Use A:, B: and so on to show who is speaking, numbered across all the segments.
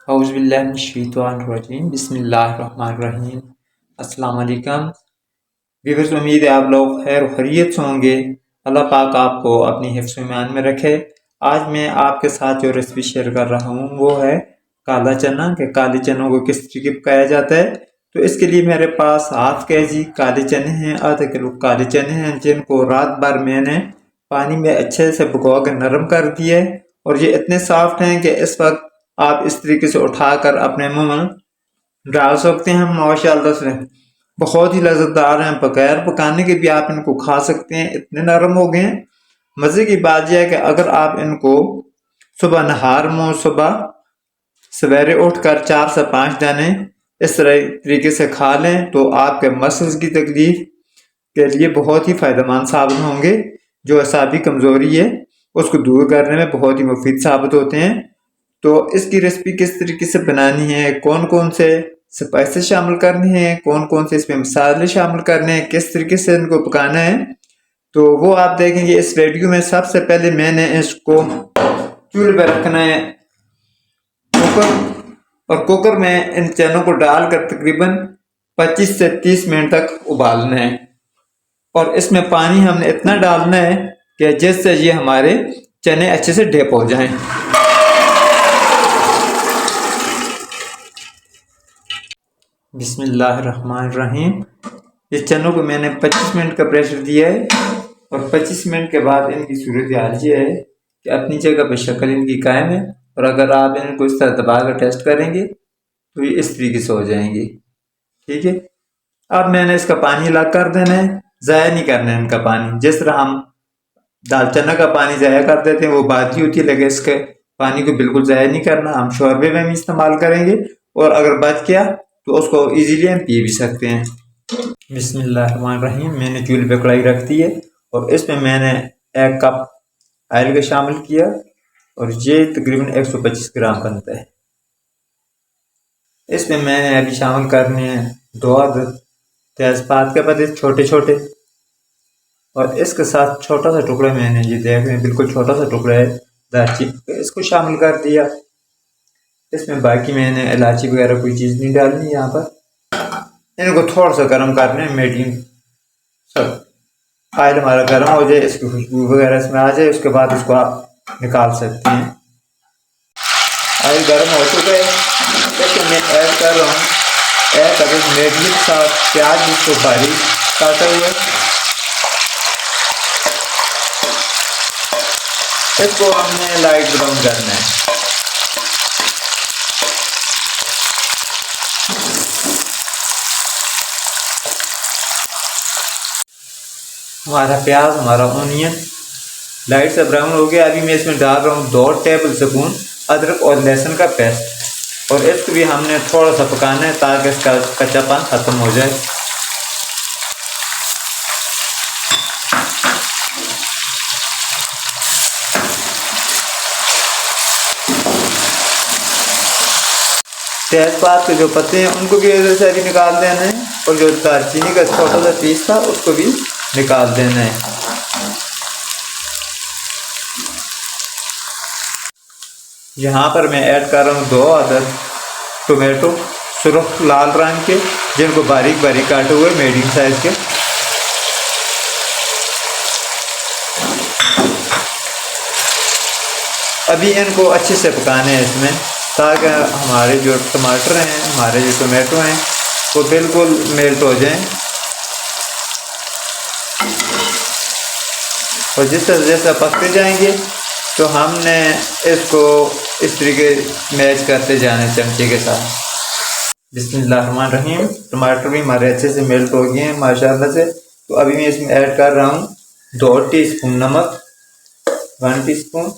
A: औज़ुबिल्लाहिमिनश्शैतानिर्रजीम बिस्मिल्लाहिर्रहमानिर्रहीम। अस्सलाम वालेकुम व्यूअर्स, उम्मीद है आप लोग खैर खैरियत से होंगे। अल्लाह पाक आपको अपनी हिफ्ज़ ईमान में रखे। आज मैं आपके साथ जो रेसिपी शेयर कर रहा हूँ वो है काला चना के काले चनों को किस तरीके पकाया जाता है। तो इसके लिए मेरे पास हाफ केजी काले चने हैं, आधा किलो काले चने हैं, जिनको रात भर मैंने पानी में अच्छे से भिगो कर नरम कर दिए। और ये इतने सॉफ्ट हैं कि इस वक्त आप इस तरीके से उठाकर अपने मुंह में डाल सकते हैं। माशाल्लाह से बहुत ही लज़्ज़तदार हैं, बगैर पकाने के भी आप इनको खा सकते हैं, इतने नरम हो गए हैं। मज़े की बात यह है कि अगर आप इनको सुबह नहार मुँह सुबह सवेरे उठकर 4 से 5 दाने इस तरीके से खा लें तो आपके मसल्स की तकलीफ के लिए बहुत ही फ़ायदेमंद साबित होंगे। जो असाबी कमज़ोरी है उसको दूर करने में बहुत ही मुफीद साबित होते हैं। तो इसकी रेसिपी किस तरीके से बनानी है, कौन कौन से स्पाइसेस शामिल करने हैं, कौन कौन से इसमें मसाले शामिल करने हैं, किस तरीके से इनको पकाना है, तो वो आप देखेंगे इस वीडियो में। सबसे पहले मैंने इसको चूल्हे पर रखना है कुकर, और कुकर में इन चनों को डालकर तकरीबन 25 से 30 मिनट तक उबालना है। और इसमें पानी हमने इतना डालना है कि जिससे ये हमारे चने अच्छे से डिप हो जाएं। बिस्मिल्लाहिर्रहमानिर्रहीम। इस चनों को मैंने 25 मिनट का प्रेशर दिया है और 25 मिनट के बाद इनकी सूरत हाल ये है कि अपनी जगह पर शक्ल इनकी कायम है। और अगर आप इनको इस तरह दबा कर टेस्ट करेंगे तो ये इस तरीके से हो जाएंगी। ठीक है, अब मैंने इसका पानी अलग कर देना है, ज़ाया नहीं करना है इनका पानी। जिस तरह हम दाल चना का पानी ज़ाया कर देते हैं वो बात ही होती है, लेकिन इसके पानी को बिल्कुल ज़ाया नहीं करना। हम शोरबे में भी इस्तेमाल करेंगे और अगर बच गया तो उसको इजीली हम पी भी सकते हैं। बिस्मिल्लाहिर्रहमानिर्रहीम। मैंने चूल्हे पे कढ़ाई रख दी है और इसमें मैंने 1 कप ऑयल का शामिल किया और ये तकरीबन 125 ग्राम बनता है। इसमें मैंने अभी शामिल करने हैं 2 अदद तेज़पात के पत्ते छोटे छोटे, और इसके साथ छोटा सा टुकड़ा, मैंने ये देख रहे हैं बिल्कुल छोटा सा टुकड़ा है दालचीनी, इसको शामिल कर दिया। इसमें बाकी मैंने इलायची वगैरह कोई चीज़ नहीं डालनी यहाँ पर। इनको थोड़ा सा गर्म करना है, मीडियम सब ऑयल हमारा गर्म हो जाए, इसकी खुशबू वगैरह इसमें आ जाए, उसके बाद इसको आप निकाल सकते हैं। ऑयल गर्म हो चुका है, इसमें मैं ऐड कर रहा हूँ 1 अदद मीडियम सा प्याज, जिसको बारीक काटा हुआ। इसको हमने लाइट ब्राउन करना है। हमारा प्याज, हमारा ऑनियन लाइट से ब्राउन हो गया। अभी मैं इसमें डाल रहा हूँ 2 टेबल स्पून अदरक और लहसुन का पेस्ट, और इसको भी हमने थोड़ा सा पकाना है ताकि इसका कच्चापन ख़त्म हो जाए। तेज़पात के जो पत्ते हैं उनको भी इधर से अभी निकाल देना है, और जो दालचीनी का छोटा सा पीस था उसको भी निकाल देना है। यहाँ पर मैं ऐड कर रहा हूँ 2 अदद टोमेटो सुर्ख लाल रंग के, जिनको बारीक बारीक काटे हुए मीडियम साइज के। अभी इनको अच्छे से पकाने हैं इसमें, ताकि हमारे जो टमाटर हैं, हमारे जो टोमेटो हैं वो बिल्कुल मेल्ट हो जाएं। और जिस तरह जैसा पकते जाएंगे तो हमने इसको इस तरीके मैच करते जाना है चमचे के साथ। बिस्मिल्लाहिर्रहमानिर्रहीम। टमाटर भी हमारे अच्छे से मेल्ट हो गए हैं माशाल्लाह से। तो अभी मैं इसमें ऐड कर रहा हूँ 2 टीस्पून नमक, 1 टीस्पून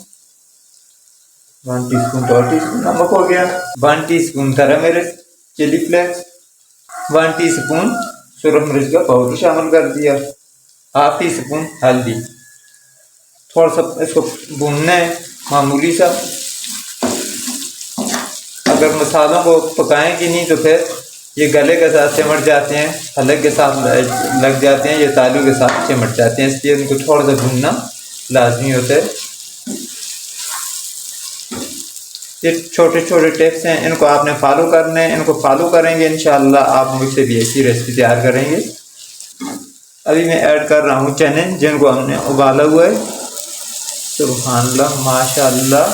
A: 2 टीस्पून नमक हो गया, 1 टीस्पून गरम मिर्च चिली फ्लेक्स, 1 टीस्पून सुरख मिर्च का पाउडर शामिल कर दिया, ½ टीस्पून हल्दी। थोड़ा सा इसको भूनना है मामूली सा। अगर मसालों को पकाएंगे नहीं तो फिर ये गले के साथ चिमट जाते हैं, हलक के साथ लग जाते हैं, ये तालू के साथ चिमट जाते हैं, इसलिए इनको थोड़ा सा भूनना लाजमी होता है। ये छोटे छोटे टिप्स हैं, इनको आपने फॉलो करने हैं। इनको फॉलो करेंगे इंशाल्लाह आप मुझसे भी ऐसी रेसिपी तैयार करेंगे। अभी मैं ऐड कर रहा हूँ चने जिनको हमने उबाला हुआ है। सुभानअल्लाह माशाअल्लाह।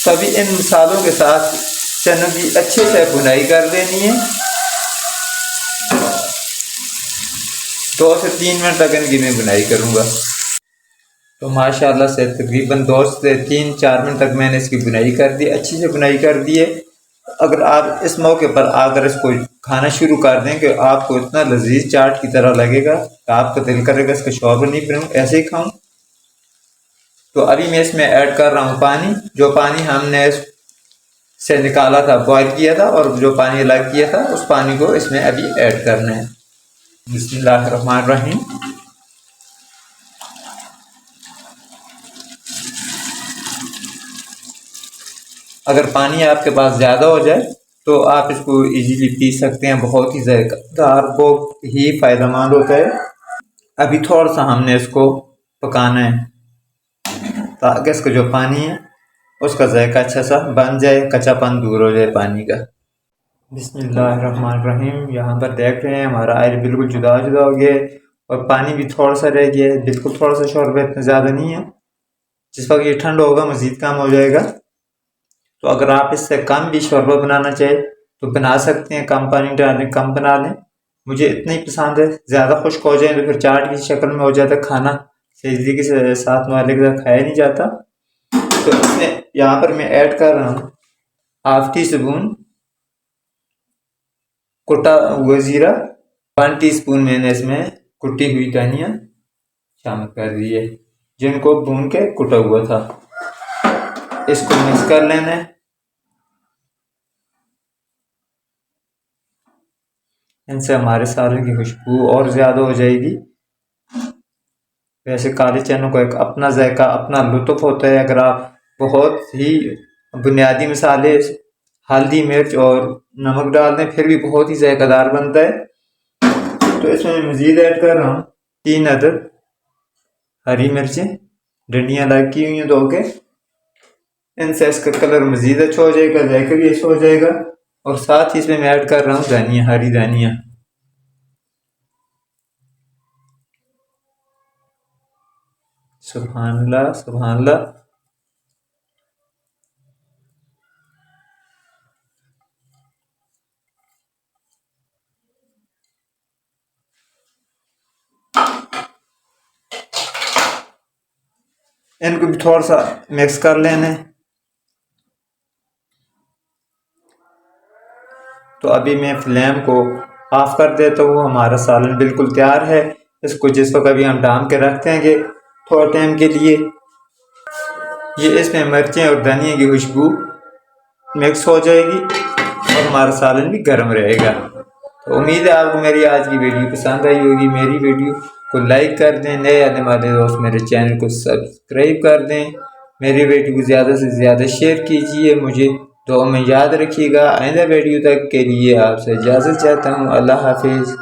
A: सभी इन मसालों के साथ चनों की अच्छे से भुनाई कर लेनी है। 2 से 3 मिनट तक इनकी मैं बुनाई करूँगा। तो माशाल्लाह से तकरीबन 2 से 3-4 मिनट तक मैंने इसकी बुनाई कर दी, अच्छी से बुनाई कर दी है। अगर आप इस मौके पर आकर इसको खाना शुरू कर दें कि आपको इतना लजीज चाट की तरह लगेगा कि आपका दिल करेगा इसका शौक नहीं बनाऊँ, ऐसे ही खाऊं। तो अभी मैं इसमें ऐड कर रहा हूँ पानी। जो पानी हमने से निकाला था, बॉयल किया था, और जो पानी अलग किया था उस पानी को इसमें अभी ऐड करना है। बिस्मिल्लाहिर्रहमानिर्रहीम। अगर पानी आपके पास ज़्यादा हो जाए तो आप इसको इजीली पी सकते हैं, बहुत ही ज़ायकेदार, बहुत ही फ़ायदेमंद होता है। अभी थोड़ा सा हमने इसको पकाना है ताकि इसका जो पानी है उसका जायका अच्छा सा बन जाए, कच्चापन दूर हो जाए पानी का। बिस्मिल्लाहिर्रहमानिर्रहीम। यहाँ पर देख रहे हैं हमारा आयल बिल्कुल जुदा जुदा हो गया है और पानी भी थोड़ा सा रह गया है, बिल्कुल थोड़ा सा शोरबा, इतना ज़्यादा नहीं है। जिस वक्त ये ठंड होगा मज़ीद कम हो जाएगा। तो अगर आप इससे कम भी शोरबा बनाना चाहें तो बना सकते हैं, कम पानी डालें, कम बना लें। मुझे इतना ही पसंद है, ज़्यादा खुश्क हो जाए तो फिर चाट की शक्ल में हो जाता है, खाना सही तरीके से साथ वाले के साथ खाया नहीं जाता। तो इसमें यहाँ पर मैं ऐड कर रहा हूँ ½ टी स्पून कुटा हुआ जीरा, 1 टीस्पून मैंने इसमें कुटी हुई धनिया शामिल कर दी है, जिनको भून के कुटा हुआ था। इसको मिक्स कर लेना है। इनसे हमारे सालन की खुशबू और ज़्यादा हो जाएगी। वैसे काले चनों का एक अपना जायका, अपना लुत्फ़ होता है। अगर आप बहुत ही बुनियादी मसाले, हल्दी, मिर्च और नमक डाल दें फिर भी बहुत ही जायकादार बनता है। तो इसमें मैं मज़ीद ऐड कर रहा हूँ 3 अदद हरी मिर्चें, डंडियाँ अलग की हुई हैं धो के। इनसे इसका कलर मज़ीद अच्छा हो जाएगा, जायका भी अच्छा हो जाएगा। और साथ ही इसमें मैं ऐड कर रहा हूँ धनिया, हरी धनिया। सुभानअल्लाह सुभानअल्लाह। इनको भी थोड़ा सा मिक्स कर लेना है। तो अभी मैं फ्लेम को ऑफ कर देता हूँ। हमारा सालन बिल्कुल तैयार है। इसको जिस वक्त अभी हम डाम के रख देंगे थोड़ा टाइम के लिए, ये इसमें मिर्चें और धनिया की खुशबू मिक्स हो जाएगी और हमारा सालन भी गर्म रहेगा। तो उम्मीद है आपको मेरी आज की वीडियो पसंद आई होगी। मेरी वीडियो को लाइक कर दें, नए आने वाले दोस्त मेरे चैनल को सब्सक्राइब कर दें, मेरी वीडियो को ज़्यादा से ज़्यादा शेयर कीजिए। मुझे दुआ में याद रखिएगा। आइंदा वीडियो तक के लिए आपसे इजाज़त चाहता हूँ। अल्लाह हाफिज़।